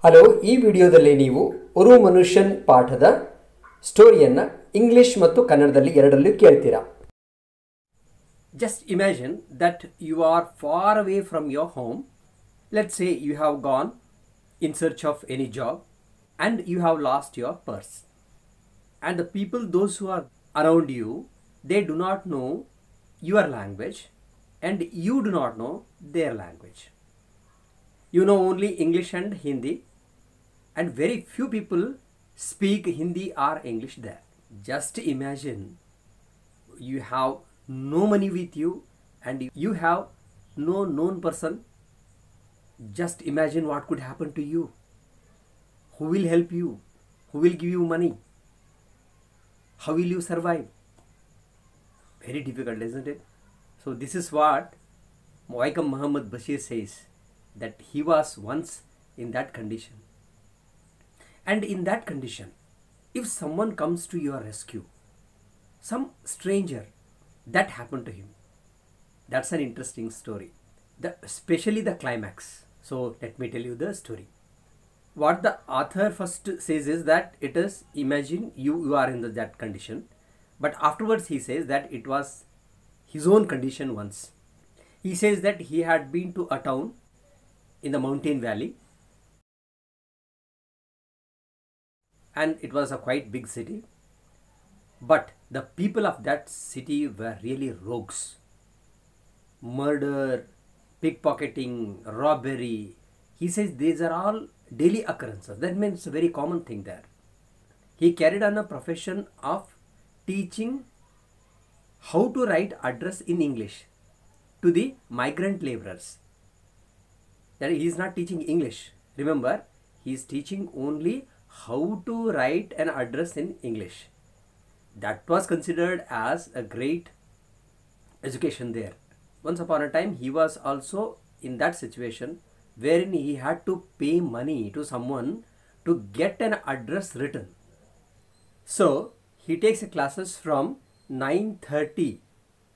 Hello, ಈ ವಿಡಿಯೋದಲ್ಲಿ ನೀವು ಉರು ಮನುಷ್ಯನ್ ಪಾಠದ ಸ್ಟೋರಿಯನ್ನು ಇಂಗ್ಲಿಷ್ ಮತ್ತು ಕನ್ನಡದಲ್ಲಿ ಎರಡಲ್ಲೂ ಕೇಳ್ತೀರಾ. Just imagine that you are far away from your home. Let's say you have gone in search of any job and you have lost your purse. And the people, those who are around you, they do not know your language and you do not know their language. You know only English and Hindi, and very few people speak Hindi or English there. Just imagine you have no money with you and you have no known person. Just imagine what could happen to you. Who will help you? Who will give you money? How will you survive? Very difficult, isn't it? So this is what Waikum Muhammad Bashir says, that he was once in that condition. And in that condition, if someone comes to your rescue, some stranger, that happened to him. That's an interesting story, especially the climax. So let me tell you the story. What the author first says is that it is, imagine you are in that condition, but afterwards he says that it was his own condition once. He says that he had been to a town in the mountain valley, and it was a quite big city, but the people of that city were really rogues. Murder, pickpocketing, robbery. He says these are all daily occurrences. That means a very common thing there. He carried on a profession of teaching how to write address in English to the migrant laborers. That he is not teaching English. Remember, he is teaching only how to write an address in English. That was considered as a great education there. Once upon a time, he was also in that situation wherein he had to pay money to someone to get an address written. So he takes classes from 9:30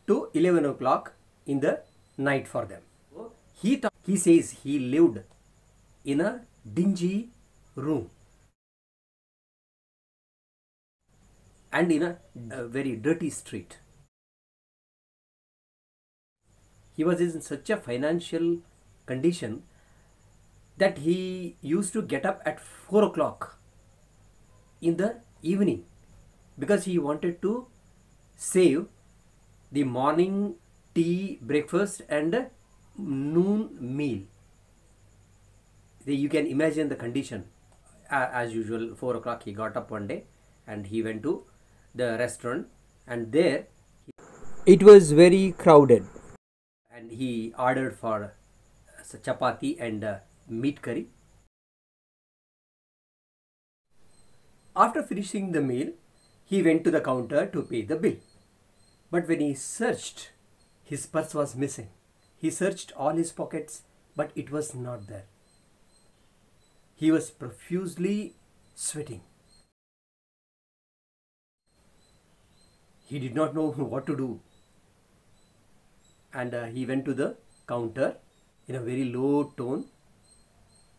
to 11 o'clock in the night for them. He says he lived in a dingy room and in a very dirty street. He was in such a financial condition that he used to get up at 4 o'clock in the evening because he wanted to save the morning tea, breakfast and noon meal. You can imagine the condition. As usual, 4 o'clock he got up one day and he went to the restaurant, and there it was very crowded, and he ordered for chapati and meat curry. After finishing the meal, he went to the counter to pay the bill, but when he searched, his purse was missing. He searched all his pockets, but it was not there. He was profusely sweating. He did not know what to do, and he went to the counter. In a very low tone,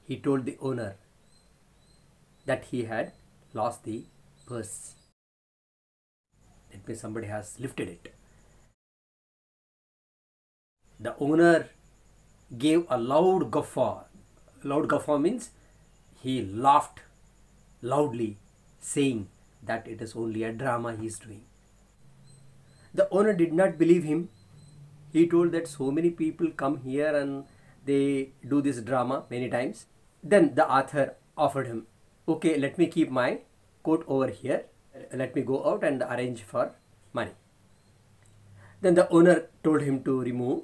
he told the owner that he had lost the purse. That means somebody has lifted it. The owner gave a loud guffaw. Loud guffaw means he laughed loudly, saying that it is only a drama he is doing. The owner did not believe him. He told that so many people come here and they do this drama many times. Then the author offered him, okay, let me keep my coat over here. Let me go out and arrange for money. Then the owner told him to remove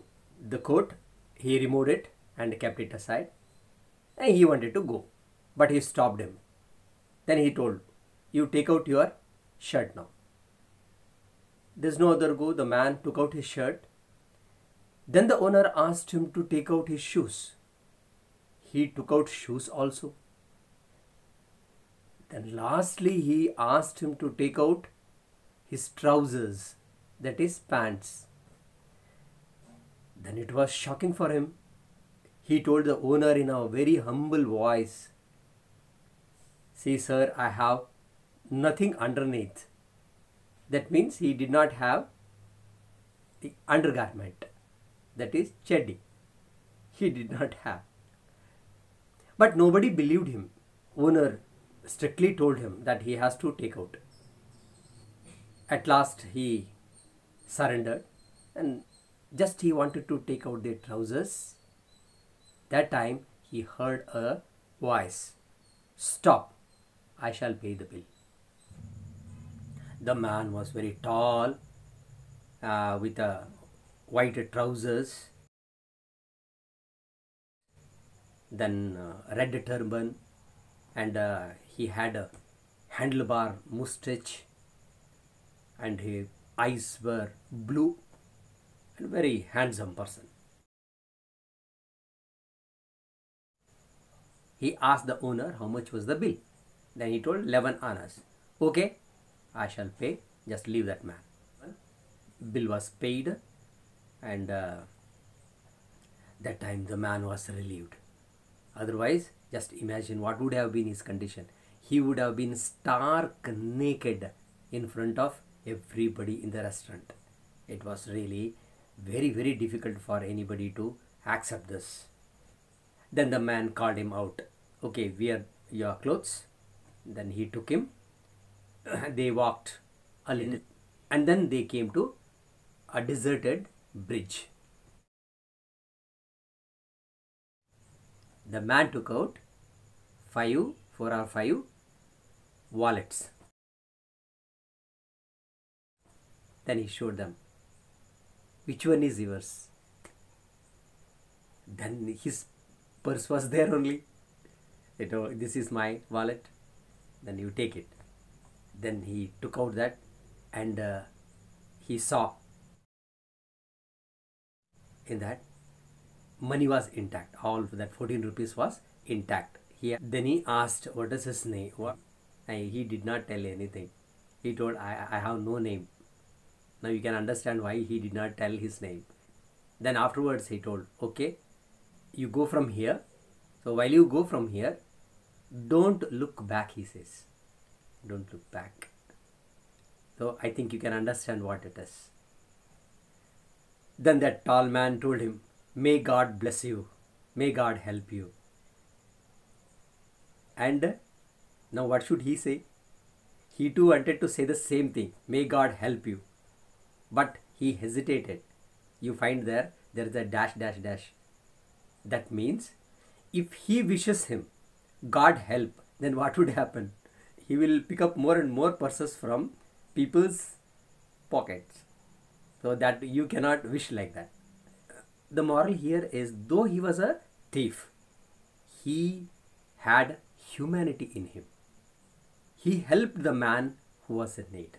the coat. He removed it and kept it aside. And he wanted to go, but he stopped him. Then he told, you take out your shirt now. There's no other go. The man took out his shirt. Then the owner asked him to take out his shoes. He took out shoes also. Then lastly he asked him to take out his trousers, that is pants. Then it was shocking for him. He told the owner in a very humble voice See, sir, I have nothing underneath. That means he did not have the undergarment, that is cheddi. He did not have. But nobody believed him. Owner strictly told him that he has to take out. At last he surrendered and just he wanted to take out the trousers. That time he heard a voice, "Stop, I shall pay the bill." The man was very tall, with a white trousers, then red turban, and he had a handlebar mustache, and his eyes were blue, and very handsome person. He asked the owner how much was the bill. Then he told 11 annas. Okay, I shall pay, just leave that man. Bill was paid, and that time the man was relieved. Otherwise, just imagine what would have been his condition. He would have been stark naked in front of everybody in the restaurant. It was really very, very difficult for anybody to accept this. Then the man called him out. Okay, wear your clothes. Then he took him. They walked a little, and then they came to a deserted bridge. The man took out 4 or 5 wallets. Then he showed them, which one is yours? Then his purse was there only. This is my wallet. Then you take it. Then he took out that, and he saw in that money was intact. All of that 14 rupees was intact. Then he asked, what is his name? He did not tell anything. He told, I have no name. Now you can understand why he did not tell his name. Then afterwards he told, okay, you go from here. So while you go from here, don't look back, he says. Don't look back. So I think you can understand what it is. Then that tall man told him, may God bless you. May God help you. And now what should he say? He too wanted to say the same thing. May God help you. But he hesitated. You find there is a dash, dash, dash. That means if he wishes him God help, then what would happen? He will pick up more and more purses from people's pockets. So that you cannot wish like that. The moral here is, though he was a thief, he had humanity in him. He helped the man who was in need.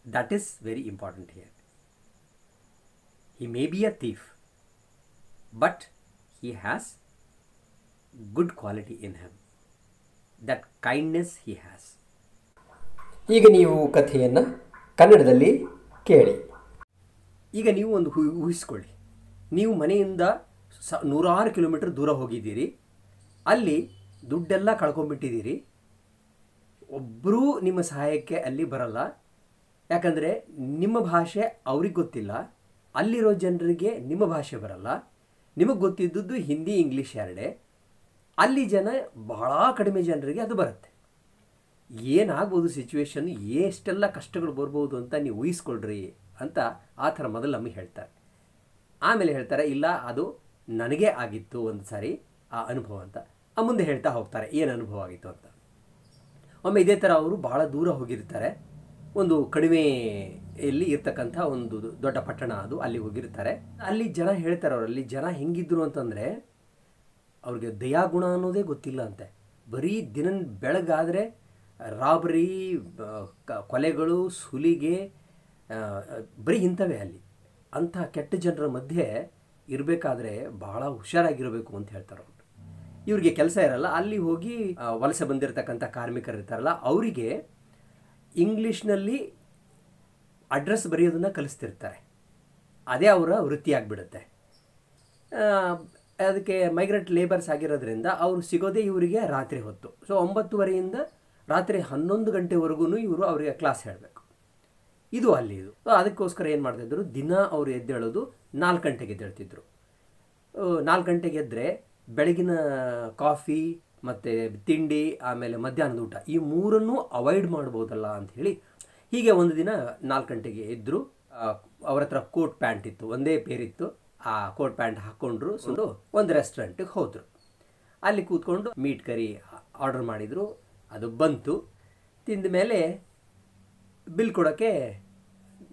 That is very important here. He may be a thief, but he has good quality in him. That kindness he has. ಈಗ ನೀವು ಕಥೆಯನ್ನು ಕನ್ನಡದಲ್ಲಿ ಕೇಳಿ. ಈಗ ನೀವು ಒಂದು ಊಹಿಸ್ಕೊಳ್ಳಿ, ನೀವು ಮನೆಯಿಂದ 100 ಕಿಲೋಮೀಟರ್ ದೂರ ಹೋಗಿದ್ದೀರಿ. ಅಲ್ಲಿ ದುಡ್ಡೆಲ್ಲ ಕಳ್ಕೊಂಡ್ಬಿಟ್ಟಿದ್ದೀರಿ. ಒಬ್ಬರೂ ನಿಮ್ಮ ಸಹಾಯಕ್ಕೆ ಅಲ್ಲಿ ಬರಲ್ಲ. ಯಾಕಂದರೆ ನಿಮ್ಮ ಭಾಷೆ ಅವ್ರಿಗೆ ಗೊತ್ತಿಲ್ಲ. ಅಲ್ಲಿರೋ ಜನರಿಗೆ ನಿಮ್ಮ ಭಾಷೆ ಬರಲ್ಲ. ನಿಮಗೆ ಗೊತ್ತಿದ್ದದ್ದು ಹಿಂದಿ, ಇಂಗ್ಲೀಷ್ ಎರಡೇ. ಅಲ್ಲಿ ಜನ ಬಹಳ ಕಡಿಮೆ ಜನರಿಗೆ ಅದು ಬರುತ್ತೆ. ಏನಾಗ್ಬೋದು ಸಿಚುವೇಶನ್, ಎಷ್ಟೆಲ್ಲ ಕಷ್ಟಗಳು ಬರ್ಬೋದು ಅಂತ ನೀವು ಊಹಿಸ್ಕೊಳ್ರಿ ಅಂತ ಆ ಥರ ಮೊದಲು ನಮಗೆ ಹೇಳ್ತಾರೆ. ಆಮೇಲೆ ಹೇಳ್ತಾರೆ, ಇಲ್ಲ ಅದು ನನಗೆ ಆಗಿತ್ತು ಒಂದು ಸಾರಿ ಆ ಅನುಭವ ಅಂತ. ಮುಂದೆ ಹೇಳ್ತಾ ಹೋಗ್ತಾರೆ ಏನು ಅನುಭವ ಆಗಿತ್ತು ಅಂತ. ಒಮ್ಮೆ ಇದೇ ಥರ ಅವರು ಬಹಳ ದೂರ ಹೋಗಿರ್ತಾರೆ. ಒಂದು ಕಡಿಮೆಯಲ್ಲಿ ಇರ್ತಕ್ಕಂಥ ಒಂದು ದೊಡ್ಡ ಪಟ್ಟಣ ಅದು. ಅಲ್ಲಿ ಹೋಗಿರ್ತಾರೆ. ಅಲ್ಲಿ ಜನ ಹೇಳ್ತಾರೆ, ಅವರಲ್ಲಿ ಜನ ಹೆಂಗಿದ್ರು ಅಂತಂದರೆ ಅವ್ರಿಗೆ ದಯಾಗುಣ ಅನ್ನೋದೇ ಗೊತ್ತಿಲ್ಲ ಅಂತೆ. ಬರೀ ದಿನ ಬೆಳಗಾದರೆ ರಾಬರಿ, ಕೊಲೆಗಳು, ಸುಲಿಗೆ, ಬರೀ ಇಂಥವೇ ಅಲ್ಲಿ. ಅಂಥ ಕೆಟ್ಟ ಜನರ ಮಧ್ಯೆ ಇರಬೇಕಾದ್ರೆ ಬಹಳ ಹುಷಾರಾಗಿರಬೇಕು ಅಂತ ಹೇಳ್ತಾರೆ ಅವರು. ಇವ್ರಿಗೆ ಕೆಲಸ ಇರಲ್ಲ. ಅಲ್ಲಿ ಹೋಗಿ ವಲಸೆ ಬಂದಿರತಕ್ಕಂಥ ಕಾರ್ಮಿಕರು ಇರ್ತಾರಲ್ಲ, ಅವರಿಗೆ ಇಂಗ್ಲೀಷ್ನಲ್ಲಿ ಅಡ್ರೆಸ್ ಬರೆಯೋದನ್ನು ಕಲಿಸ್ತಿರ್ತಾರೆ. ಅದೇ ಅವರ ವೃತ್ತಿಯಾಗಿಬಿಡುತ್ತೆ. ಅದಕ್ಕೆ ಮೈಗ್ರೆಂಟ್ ಲೇಬರ್ಸ್ ಆಗಿರೋದ್ರಿಂದ ಅವರು ಸಿಗೋದೇ ಇವರಿಗೆ ರಾತ್ರಿ ಹೊತ್ತು. ಸೊ 9:30ಯಿಂದ ರಾತ್ರಿ 11 ಗಂಟೆವರೆಗೂ ಇವರು ಅವರಿಗೆ ಕ್ಲಾಸ್ ಹೇಳಬೇಕು. ಇದು ಅಲ್ಲಿ ಇದು. ಅದಕ್ಕೋಸ್ಕರ ಏನು ಮಾಡ್ತಾಯಿದ್ರು, ದಿನ ಅವರು ಎದ್ದೇಳೋದು 4 ಗಂಟೆಗೆ ಎದ್ದೇಳ್ತಿದ್ರು. 4 ಗಂಟೆಗೆ ಎದ್ದರೆ ಬೆಳಗಿನ ಕಾಫಿ ಮತ್ತು ತಿಂಡಿ ಆಮೇಲೆ ಮಧ್ಯಾಹ್ನದ ಊಟ ಈ ಮೂರನ್ನೂ ಅವಾಯ್ಡ್ ಮಾಡ್ಬೋದಲ್ಲ ಅಂಥೇಳಿ ಹೀಗೆ ಒಂದು ದಿನ 4 ಗಂಟೆಗೆ ಎದ್ದರು. ಅವ್ರ ಹತ್ರ ಕೋಟ್ ಪ್ಯಾಂಟ್ ಇತ್ತು, ಒಂದೇ ಪೇರಿತ್ತು. ಆ ಕೋಟ್ ಪ್ಯಾಂಟ್ ಹಾಕ್ಕೊಂಡ್ರು. ಒಂದು ರೆಸ್ಟೋರೆಂಟಿಗೆ ಹೋದರು. ಅಲ್ಲಿ ಕೂತ್ಕೊಂಡು ಮೀಟ್ ಕರಿ ಆರ್ಡರ್ ಮಾಡಿದರು. ಅದು ಬಂತು. ತಿಂದ ಮೇಲೆ ಬಿಲ್ ಕೊಡೋಕ್ಕೆ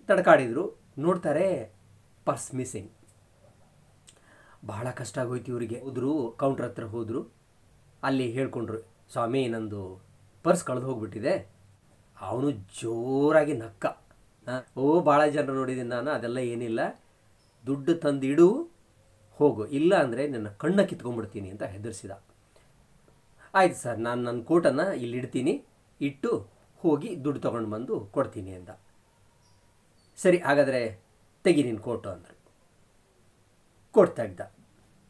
ತಡ್ಕಾಡಿದರು. ನೋಡ್ತಾರೆ ಪರ್ಸ್ ಮಿಸ್ಸಿಂಗ್. ಬಹಳ ಕಷ್ಟ ಆಗೋಯ್ತು ಇವರಿಗೆ. ಹೋದರು, ಕೌಂಟ್ರ್ ಹತ್ರ ಹೋದರು. ಅಲ್ಲಿ ಹೇಳ್ಕೊಂಡ್ರು, ಸ್ವಾಮಿ ನಂದು ಪರ್ಸ್ ಕಳೆದು ಹೋಗ್ಬಿಟ್ಟಿದೆ. ಅವನು ಜೋರಾಗಿ ನಕ್ಕ. ಭಾಳ ಜನರು ನೋಡಿದ್ದೀನಿ ನಾನು, ಅದೆಲ್ಲ ಏನಿಲ್ಲ, ದುಡ್ಡು ತಂದಿಡು ಹೋಗು, ಇಲ್ಲ ಅಂದರೆ ನನ್ನ ಕಣ್ಣ ಕಿತ್ಕೊಂಡ್ಬಿಡ್ತೀನಿ ಅಂತ ಹೆದರ್ಸಿದ. ಆಯ್ತು ಸರ್, ನಾನು ನನ್ನ ಕೋಟನ್ನು ಇಲ್ಲಿ ಇಡ್ತೀನಿ, ಇಟ್ಟು ಹೋಗಿ ದುಡ್ಡು ತೊಗೊಂಡು ಬಂದು ಕೊಡ್ತೀನಿ ಅಂದ. ಸರಿ ಹಾಗಾದರೆ ತೆಗಿ ನಿನ್ನ ಕೋಟು ಅಂದರು. ಕೋಟ್ ತೆಗ್ದ.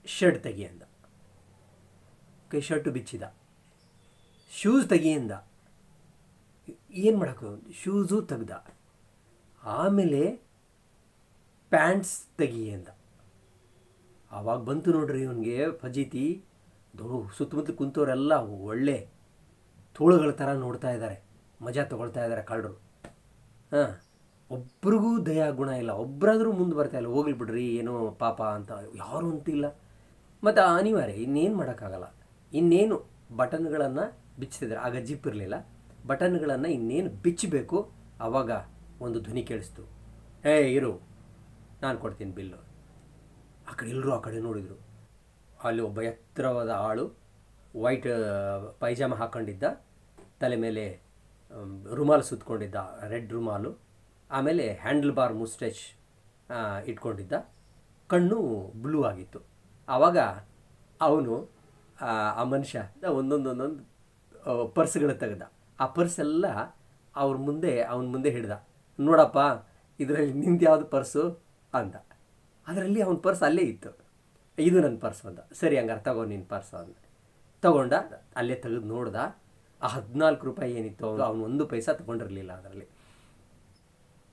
ಶರ್ಟ್ ತೆಗಿ ಅಂದ. ಶರ್ಟು ಬಿಚ್ಚಿದ. ಶೂಸ್ ತೆಗಿ ಅಂದ. ಏನು ಮಾಡೋಕ್ಕೆ, ಶೂಸು ತೆಗ್ದ. ಆಮೇಲೆ ಪ್ಯಾಂಟ್ಸ್ ತೆಗಿ ಅಂದ. ಆವಾಗ ಬಂತು ನೋಡ್ರಿ ಇವನಿಗೆ ಫಜೀತಿ. ಸುತ್ತಮುತ್ತಲು ಕುಂತವರೆಲ್ಲ ಒಳ್ಳೆ ತೋಳುಗಳ ಥರ ನೋಡ್ತಾ ಇದ್ದಾರೆ, ಮಜಾ ತೊಗೊಳ್ತಾ ಇದ್ದಾರೆ ಕಳ್ಳರು. ಒಬ್ರಿಗೂ ದಯಾ ಗುಣ ಇಲ್ಲ, ಒಬ್ಬರಾದರೂ ಮುಂದೆ ಬರ್ತಾ ಇಲ್ಲ, ಹೋಗ್ಲಿ ಬಿಡ್ರಿ ಏನೋ ಪಾಪ ಅಂತ ಯಾರು ಅಂತಿಲ್ಲ. ಮತ್ತು ಅನಿವಾರ್ಯ, ಇನ್ನೇನು ಮಾಡೋಕ್ಕಾಗಲ್ಲ. ಇನ್ನೇನು ಬಟನ್ಗಳನ್ನು ಬಿಚ್ಚಿಸಿದ್ರೆ, ಆಗ ಜಿಪ್ ಇರಲಿಲ್ಲ, ಬಟನ್ಗಳನ್ನು ಇನ್ನೇನು ಬಿಚ್ಚಬೇಕು. ಆವಾಗ ಒಂದು ಧ್ವನಿ ಕೇಳಿಸ್ತು, ಇರು ನಾನು ಕೊಡ್ತೀನಿ ಬಿಲ್ಲು. ಆ ಕಡೆ ಎಲ್ಲರೂ ಆ ಕಡೆ ನೋಡಿದರು. ಅಲ್ಲಿ ಒಬ್ಬ ಎತ್ತರವಾದ ಆಳು, ವೈಟ್ ಪೈಜಾಮ ಹಾಕ್ಕೊಂಡಿದ್ದ, ತಲೆ ಮೇಲೆ ರುಮಾಲು ಸುತ್ತಕೊಂಡಿದ್ದ, ರೆಡ್ ರುಮಾಲು, ಆಮೇಲೆ ಹ್ಯಾಂಡಲ್ ಬಾರ್ ಮುಸ್ಟೆಚ್ ಇಟ್ಕೊಂಡಿದ್ದ, ಕಣ್ಣು ಬ್ಲೂ ಆಗಿತ್ತು. ಆವಾಗ ಅವನು ಆ ಮನುಷ್ಯ ಒಂದೊಂದು ಪರ್ಸ್ಗಳು ತೆಗೆದ. ಆ ಪರ್ಸೆಲ್ಲ ಅವನ ಮುಂದೆ ಹಿಡ್ದ. ನೋಡಪ್ಪ, ಇದರಲ್ಲಿ ನಿಂದು ಯಾವುದು ಪರ್ಸು ಅಂದ. ಅದರಲ್ಲಿ ಅವನ ಪರ್ಸ್ ಅಲ್ಲೇ ಇತ್ತು. ಇದು ನನ್ನ ಪರ್ಸು ಅಂದ. ಸರಿ ಹಂಗಾರೆ ತಗೋ ನಿನ್ನ ಪರ್ಸು ಅಂದ. ತಗೊಂಡ, ಅಲ್ಲೇ ತೆಗೆದು ನೋಡ್ದ. ಆ 14 ರೂಪಾಯಿ ಏನಿತ್ತು ಅವನು 1 ಪೈಸಾ ತೊಗೊಂಡಿರಲಿಲ್ಲ ಅದರಲ್ಲಿ.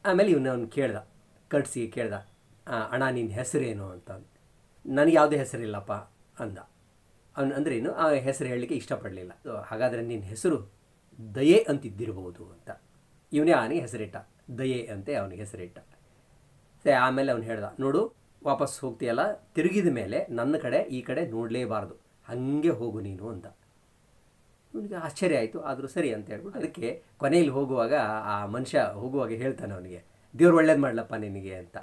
ಆಮೇಲೆ ಅವನು ಕೇಳ್ದ, ಕಟ್ಸಿ ಕೇಳ್ದ, ಅಣ್ಣ ನಿನ್ನ ಹೆಸರೇನು ಅಂತ. ನನಗೆ ಯಾವುದೇ ಹೆಸರಿಲ್ಲಪ್ಪ ಅಂದ. ಅಂದ್ರೇನು ಆ ಹೆಸರು ಹೇಳಲಿಕ್ಕೆ ಇಷ್ಟಪಡಲಿಲ್ಲ. ಹಾಗಾದರೆ ನಿನ್ನ ಹೆಸರು ದಯೆ ಅಂತಿದ್ದಿರ್ಬೋದು ಅಂತ. ಇವನೇ ಅವನಿಗೆ ಹೆಸರಿಟ್ಟ, ದಯೆ ಅಂತೆ ಅವನಿಗೆ ಹೆಸರಿಟ್ಟ. ಸರಿ, ಆಮೇಲೆ ಅವನು ಹೇಳ್ದ, ನೋಡು ವಾಪಸ್ ಹೋಗ್ತೀಯಲ್ಲ, ತಿರುಗಿದ ಮೇಲೆ ನನ್ನ ಕಡೆ ಈ ಕಡೆ ನೋಡಲೇಬಾರ್ದು, ಹಾಗೆ ಹೋಗು ನೀನು ಅಂತ. ಅವನಿಗೆ ಆಶ್ಚರ್ಯ ಆಯಿತು. ಆದರೂ ಸರಿ ಅಂತ ಹೇಳ್ಬಿಟ್ಟು ಅದಕ್ಕೆ ಕೊನೆಯಲ್ಲಿ ಹೋಗುವಾಗ ಆ ಮನುಷ್ಯ ಹೋಗುವಾಗ ಹೇಳ್ತಾನೆ ಅವನಿಗೆ, ದೇವ್ರು ಒಳ್ಳೇದು ಮಾಡಲಪ್ಪ ನಿನಗೆ ಅಂತ.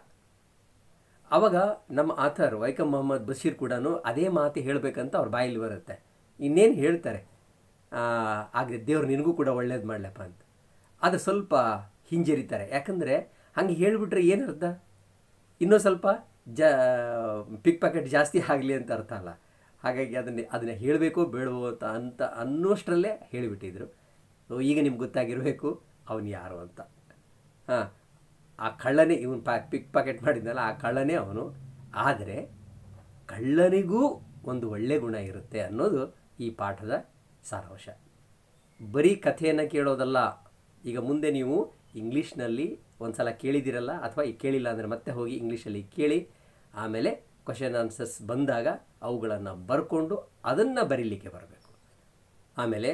ಆವಾಗ ನಮ್ಮ ಆಥರ್ ವೈಕಂ ಮೊಹಮ್ಮದ್ ಬಶೀರ್ ಕೂಡ ಅದೇ ಮಾತು ಹೇಳಬೇಕಂತ ಅವ್ರ ಬಾಯಲ್ಲಿ ಬರುತ್ತೆ. ಇನ್ನೇನು ಹೇಳ್ತಾರೆ, ಹಾಗೆ ದೇವ್ರು ನಿನಗೂ ಕೂಡ ಒಳ್ಳೇದು ಮಾಡಲಪ್ಪ ಅಂತ. ಅದು ಸ್ವಲ್ಪ ಹಿಂಜರಿತಾರೆ. ಯಾಕಂದರೆ ಹಂಗೆ ಹೇಳಿಬಿಟ್ರೆ ಏನು ಅರ್ಥ, ಇನ್ನೂ ಸ್ವಲ್ಪ ಪಿಕ್ ಪ್ಯಾಕೆಟ್ ಜಾಸ್ತಿ ಆಗಲಿ ಅಂತ ಅರ್ಥ ಅಲ್ಲ. ಹಾಗಾಗಿ ಅದನ್ನು ಹೇಳಬೇಕೋ ಬೇಡವೋ ಅಂತ ಅನ್ನೋಷ್ಟರಲ್ಲೇ ಹೇಳಿಬಿಟ್ಟಿದ್ರು. ಈಗ ನಿಮ್ಗೆ ಗೊತ್ತಾಗಿರಬೇಕು ಅವನು ಯಾರು ಅಂತ. ಆ ಕಳ್ಳನೇ ಇವನು ಪಿಕ್ ಪ್ಯಾಕೆಟ್ ಮಾಡಿದ್ನಲ್ಲ, ಆ ಕಳ್ಳನೇ ಅವನು. ಆದರೆ ಕಳ್ಳನಿಗೂ ಒಂದು ಒಳ್ಳೆಯ ಗುಣ ಇರುತ್ತೆ ಅನ್ನೋದು ಈ ಪಾಠದ ಸಾರಾಂಶ. ಬರೀ ಕಥೆಯನ್ನು ಕೇಳೋದಲ್ಲ. ಈಗ ಮುಂದೆ ನೀವು ಇಂಗ್ಲೀಷ್ನಲ್ಲಿ ಒಂದು ಸಲ ಕೇಳಿದ್ದೀರಲ್ಲ, ಅಥವಾ ಈಗ ಕೇಳಿಲ್ಲ ಅಂದರೆ ಮತ್ತೆ ಹೋಗಿ ಇಂಗ್ಲೀಷಲ್ಲಿ ಕೇಳಿ, ಆಮೇಲೆ ಕ್ವಶನ್ ಆನ್ಸರ್ಸ್ ಬಂದಾಗ ಅವುಗಳನ್ನು ಬರ್ಕೊಂಡು ಅದನ್ನು ಬರೀಲಿಕ್ಕೆ ಬರಬೇಕು. ಆಮೇಲೆ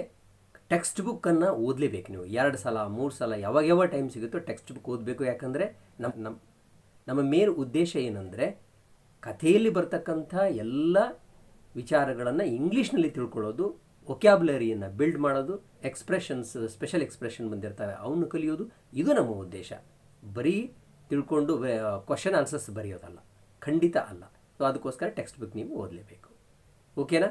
ಟೆಕ್ಸ್ಟ್ ಬುಕ್ಕನ್ನು ಓದಲೇಬೇಕು ನೀವು. 2 ಸಲ 3 ಸಲ ಯಾವಾಗ ಟೈಮ್ ಸಿಗುತ್ತೋ ಟೆಕ್ಸ್ಟ್ ಬುಕ್ ಓದಬೇಕು. ಯಾಕಂದರೆ ನಮ್ಮ ಮೇನ್ ಉದ್ದೇಶ ಏನಂದರೆ ಕಥೆಯಲ್ಲಿ ಬರ್ತಕ್ಕಂಥ ಎಲ್ಲ ವಿಚಾರಗಳನ್ನು ಇಂಗ್ಲೀಷ್ನಲ್ಲಿ ತಿಳ್ಕೊಳ್ಳೋದು, ವೊಕ್ಯಾಬ್ಯುಲರಿಯನ್ನು ಬಿಲ್ಡ್ ಮಾಡೋದು, ಎಕ್ಸ್ಪ್ರೆಷನ್ಸ್, ಸ್ಪೆಷಲ್ ಎಕ್ಸ್ಪ್ರೆಷನ್ ಬಂದಿರ್ತವೆ ಅವನು ಕಲಿಯೋದು. ಇದು ನಮ್ಮ ಉದ್ದೇಶ. ಬರೀ ತಿಳ್ಕೊಂಡು ಕ್ವಶನ್ ಆನ್ಸರ್ಸ್ ಬರೆಯೋದಲ್ಲ, ಖಂಡಿತ ಅಲ್ಲ. ಸೊ ಅದಕ್ಕೋಸ್ಕರ ಟೆಕ್ಸ್ಟ್ ಬುಕ್ ನೀವು ಓದಲೇಬೇಕು. ಓಕೆನಾ?